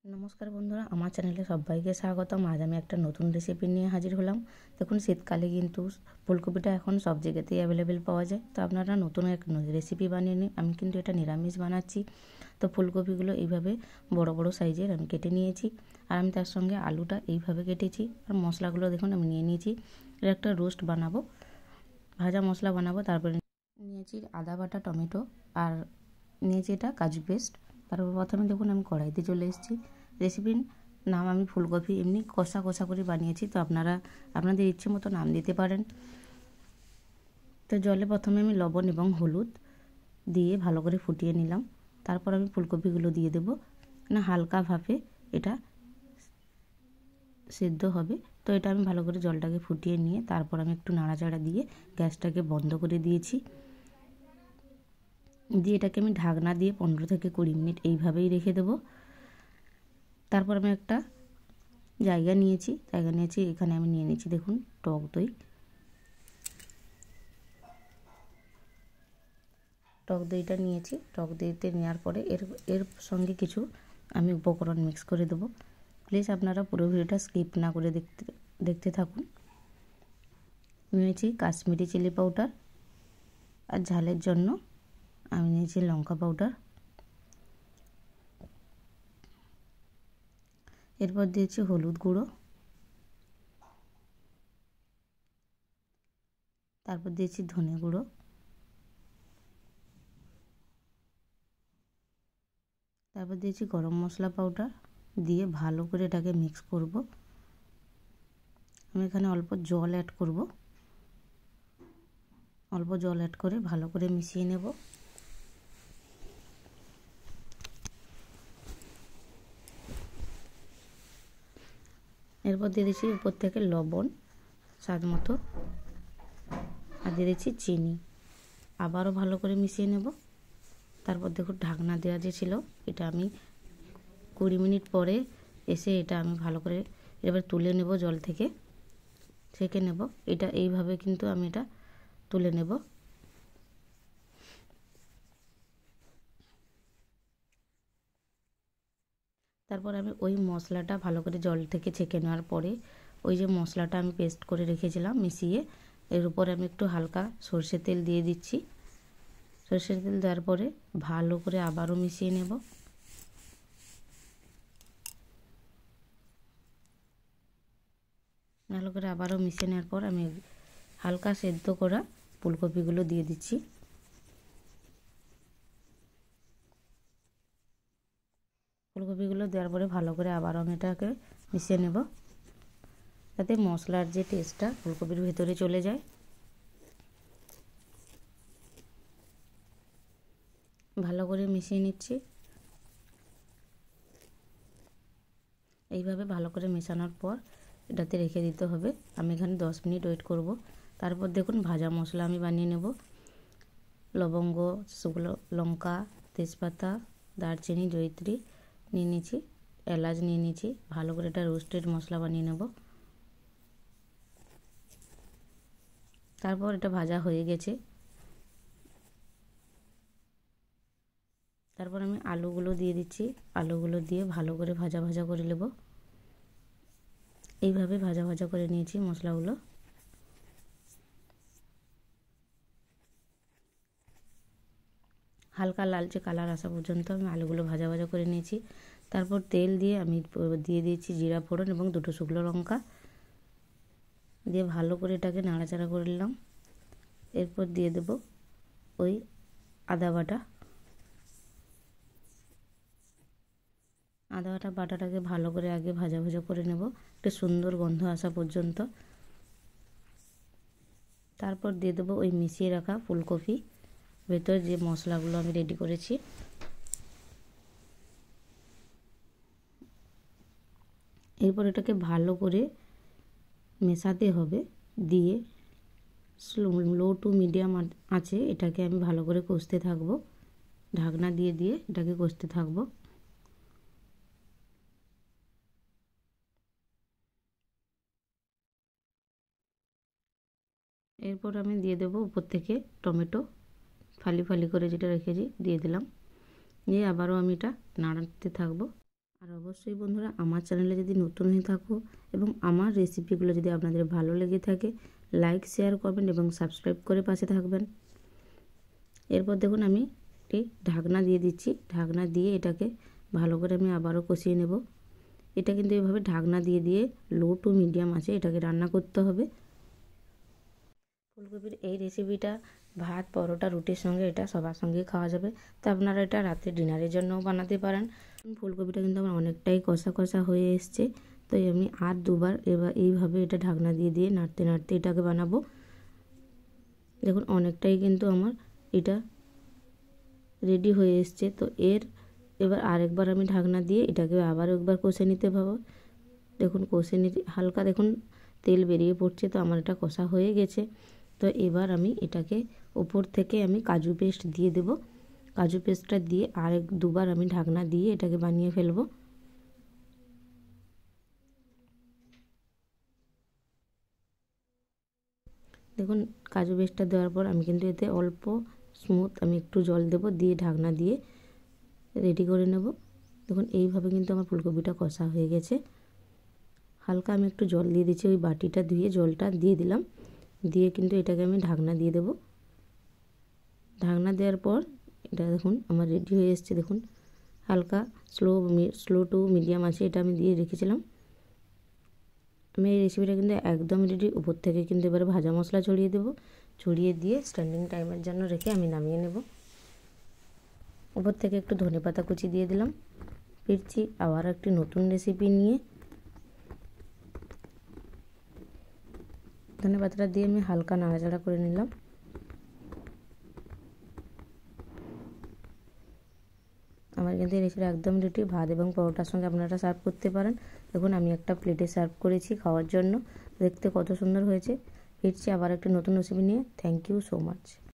নমস্কার বন্ধুরা, আমার চ্যানেলে সবাইকে স্বাগতম। আজ আমি একটা নতুন রেসিপি নিয়ে হাজির হলাম। দেখুন, শীতকালে কিন্তু ফুলকপিটা এখন সব জায়গাতেই অ্যাভেলেবেল পাওয়া যায়। তো আপনারা নতুন এক রেসিপি বানিয়ে নিন। আমি কিন্তু এটা নিরামিষ বানাচ্ছি। তো ফুলকপিগুলো এইভাবে বড় বড় সাইজের আমি কেটে নিয়েছি, আর আমি তার সঙ্গে আলুটা এইভাবে কেটেছি। আর মশলাগুলো দেখুন আমি নিয়ে নিয়েছি। এর একটা রোস্ট বানাবো, ভাজা মশলা বানাবো। তারপরে নিয়েছি আদা বাটা, টমেটো, আর নিয়েছি এটা কাজু পেস্ট। তারপর প্রথমে দেখুন আমি কড়াইতে চলে এসেছি। রেসিপির নাম আমি ফুলকপি এমনি কষা কষা করে বানিয়েছি, তো আপনারা আপনাদের ইচ্ছে মতো নাম দিতে পারেন। তো জলে প্রথমে আমি লবণ এবং হলুদ দিয়ে ভালো করে ফুটিয়ে নিলাম। তারপর আমি ফুলকপিগুলো দিয়ে দেব। না, হালকা ভাপে এটা সেদ্ধ হবে। তো এটা আমি ভালো করে জলটাকে ফুটিয়ে নিয়ে তারপর আমি একটু নাড়াচাড়া দিয়ে গ্যাসটাকে বন্ধ করে দিয়েছি। দিয়ে এটাকে আমি ঢাকনা দিয়ে 15 থেকে 20 মিনিট এইভাবেই রেখে দেব। তারপর আমি একটা জায়গা নিয়েছি, এখানে আমি নিয়ে নিয়েছি দেখুন টক দই। টক দইটা নিয়েছি। টক দইতে নেওয়ার পরে এর সঙ্গে কিছু আমি উপকরণ মিক্স করে দেবো। প্লিজ আপনারা পুরো ভিডিওটা স্কিপ না করে দেখতে থাকুন। নিয়েছি কাশ্মীরি চিলি পাউডার, আর ঝালের জন্য আমি নিয়েছি লঙ্কা পাউডার। এরপর দিয়েছি হলুদ গুঁড়ো, তারপর দিয়েছি ধনে গুঁড়ো, তারপর দিয়েছি গরম মশলা পাউডার। দিয়ে ভালো করে এটাকে মিক্স করব। আমি এখানে অল্প জল অ্যাড করব। অল্প জল অ্যাড করে ভালো করে মিশিয়ে নেব। এরপর দিয়ে দিচ্ছি উপর থেকে লবণ স্বাদ মতো, আর দিয়ে দিচ্ছি চিনি। আবারও ভালো করে মিশিয়ে নেব। তারপর দেখুন ঢাকনা দেওয়া যে ছিল, এটা আমি 20 মিনিট পরে এসে এটা আমি ভালো করে এবার তুলে নেব, জল থেকে ছেঁকে নেব। এটা এইভাবে কিন্তু আমি এটা তুলে নেব। তারপর আমি ওই মশলাটা ভালো করে জল থেকে ছেঁকে নেওয়ার পরে ওই যে মশলাটা আমি পেস্ট করে রেখেছিলাম মিশিয়ে, এর উপরে আমি একটু হালকা সর্ষের তেল দিয়ে দিচ্ছি। সর্ষের তেল দেওয়ার পরে ভালো করে আবারও মিশিয়ে নেব। ভালো করে আবারও মিশিয়ে নেওয়ার পর আমি হালকা সেদ্ধ করা ফুলকপিগুলো দিয়ে দিচ্ছি। ফুলকপিগুলো দেওয়ার পরে ভালো করে আবারও আমি এটাকে মিশিয়ে নেব, যাতে মশলার যে টেস্টটা ফুলকপির ভেতরে চলে যায়। ভালো করে মিশিয়ে নিচ্ছি। এইভাবে ভালো করে মেশানোর পর এটাতে রেখে দিতে হবে। আমি এখানে 10 মিনিট ওয়েট করব। তারপর দেখুন ভাজা মশলা আমি বানিয়ে নেব। লবঙ্গ, শুকনো লঙ্কা, তেজপাতা, দারচিনি, জয়িত্রী নিয়ে নিয়েছি, এলাচ নিয়ে নিয়েছি। ভালো করে এটা রোস্টেড মশলা বানিয়ে নেব। তারপর এটা ভাজা হয়ে গেছে। তারপর আমি আলুগুলো দিয়ে দিচ্ছি। আলুগুলো দিয়ে ভালো করে ভাজা ভাজা করে নেব। এইভাবে ভাজা ভাজা করে নিয়েছি মশলাগুলো। হালকা লালচে কালার আসা পর্যন্ত আমি আলুগুলো ভাজা ভাজা করে নিয়েছি। তারপর তেল দিয়ে আমি দিয়ে দিয়েছি জিরা ফোড়ন এবং 2টো শুকনো লঙ্কা দিয়ে ভালো করে এটাকে নাড়াচাড়া করে নিলাম। এরপর দিয়ে দেব ওই আদা বাটা। আদা বাটাটাকে ভালো করে আগে ভাজা ভাজা করে নেব, একটা সুন্দর গন্ধ আসা পর্যন্ত। তারপর দিয়ে দেবো ওই মিশিয়ে রাখা ফুলকপি, ভেতরে যে মশলাগুলো আমি রেডি করেছি। এরপর এটাকে ভালো করে মেশাতে হবে। দিয়ে লো টু মিডিয়াম আঁচে এটাকে আমি ভালো করে কষতে থাকবো। ঢাকনা দিয়ে দিয়ে এটাকে কষতে থাকবো। এরপর আমি দিয়ে দেবো উপর থেকে টমেটো ফালি ফালি করে যেটা রেখেছি দিয়ে দিলাম। দিয়ে আবারও আমি এটা নাড়াতে থাকবো। আর অবশ্যই বন্ধুরা, আমার চ্যানেলে যদি নতুন হয়ে থাকো এবং আমার রেসিপিগুলো যদি আপনাদের ভালো লেগে থাকে, লাইক শেয়ার করবেন এবং সাবস্ক্রাইব করে পাশে থাকবেন। এরপর দেখুন আমি একটি ঢাকনা দিয়ে দিচ্ছি। ঢাকনা দিয়ে এটাকে ভালো করে আমি আবারও কষিয়ে নেব। এটা কিন্তু এভাবে ঢাকনা দিয়ে দিয়ে লো টু মিডিয়াম আছে এটাকে রান্না করতে হবে। ফুলকপির এই রেসিপিটা ভাত, পরোটা, রুটির সঙ্গে এটা সবার সঙ্গে খাওয়া যাবে। তো আপনারা এটা রাতে ডিনারের জন্যও বানাতে পারেন। ফুলকপিটা কিন্তু আমার অনেকটাই কষা কষা হয়ে এসছে, তো আমি আর দুবার এবার এইভাবে এটা ঢাকনা দিয়ে দিয়ে নাড়তে নাড়তে এটাকে বানাবো। দেখুন অনেকটাই কিন্তু আমার এটা রেডি হয়ে এসছে। তো এবার আরেকবার আমি ঢাকনা দিয়ে এটাকে আবার একবার কষে নিতে হবে। দেখুন কষে নিতে হালকা দেখুন তেল বেরিয়ে পড়ছে, তো আমার এটা কষা হয়ে গেছে। তো এবার আমি এটাকে ওপর থেকে আমি কাজু পেস্ট দিয়ে দেব। কাজু পেস্টটা দিয়ে দুবার আমি ঢাকনা দিয়ে এটাকে বানিয়ে ফেলবো। দেখুন কাজু পেস্টটা দেওয়ার পর আমি কিন্তু এতে অল্প স্মুথ আমি একটু জল দেব, দিয়ে ঢাকনা দিয়ে রেডি করে নেব। দেখুন এইভাবে কিন্তু আমার ফুলকপিটা কষা হয়ে গেছে। হালকা আমি একটু জল দিয়ে দিচ্ছি, ওই বাটিটা ধুয়ে জলটা দিয়ে দিলাম, দিয়ে কিন্তু এটাকে আমি ঢাকনা দিয়ে দেব। ঢাকনা দেওয়ার পর এটা দেখুন আমার রেডি হয়ে এসছে। দেখুন হালকা স্লো টু মিডিয়াম আছে এটা আমি দিয়ে রেখেছিলাম। আমি এই রেসিপিটা কিন্তু একদম রেডি। উপর থেকে কিন্তু এবারে ভাজা মশলা ছড়িয়ে দেবো, ছড়িয়ে দিয়ে স্ট্যান্ডিং টাইমের জন্য রেখে আমি নামিয়ে নেব। উপর থেকে একটু ধনেপাতা কুচি দিয়ে দিলাম। ফিরছি আবার একটি নতুন রেসিপি নিয়ে। ধনেপাতাটা দিয়ে আমি হালকা নাড়াচাড়া করে নিলাম। আমার কিন্তু এই রেসিপিটা একদম রেডি। ভাত এবং পরোটার সঙ্গে আপনারা সার্ভ করতে পারেন। দেখুন আমি একটা প্লেটে সার্ভ করেছি খাওয়ার জন্য। দেখতে কত সুন্দর হয়েছে। ফিরছি আবার একটা নতুন রেসিপি নিয়ে। Thank you so much.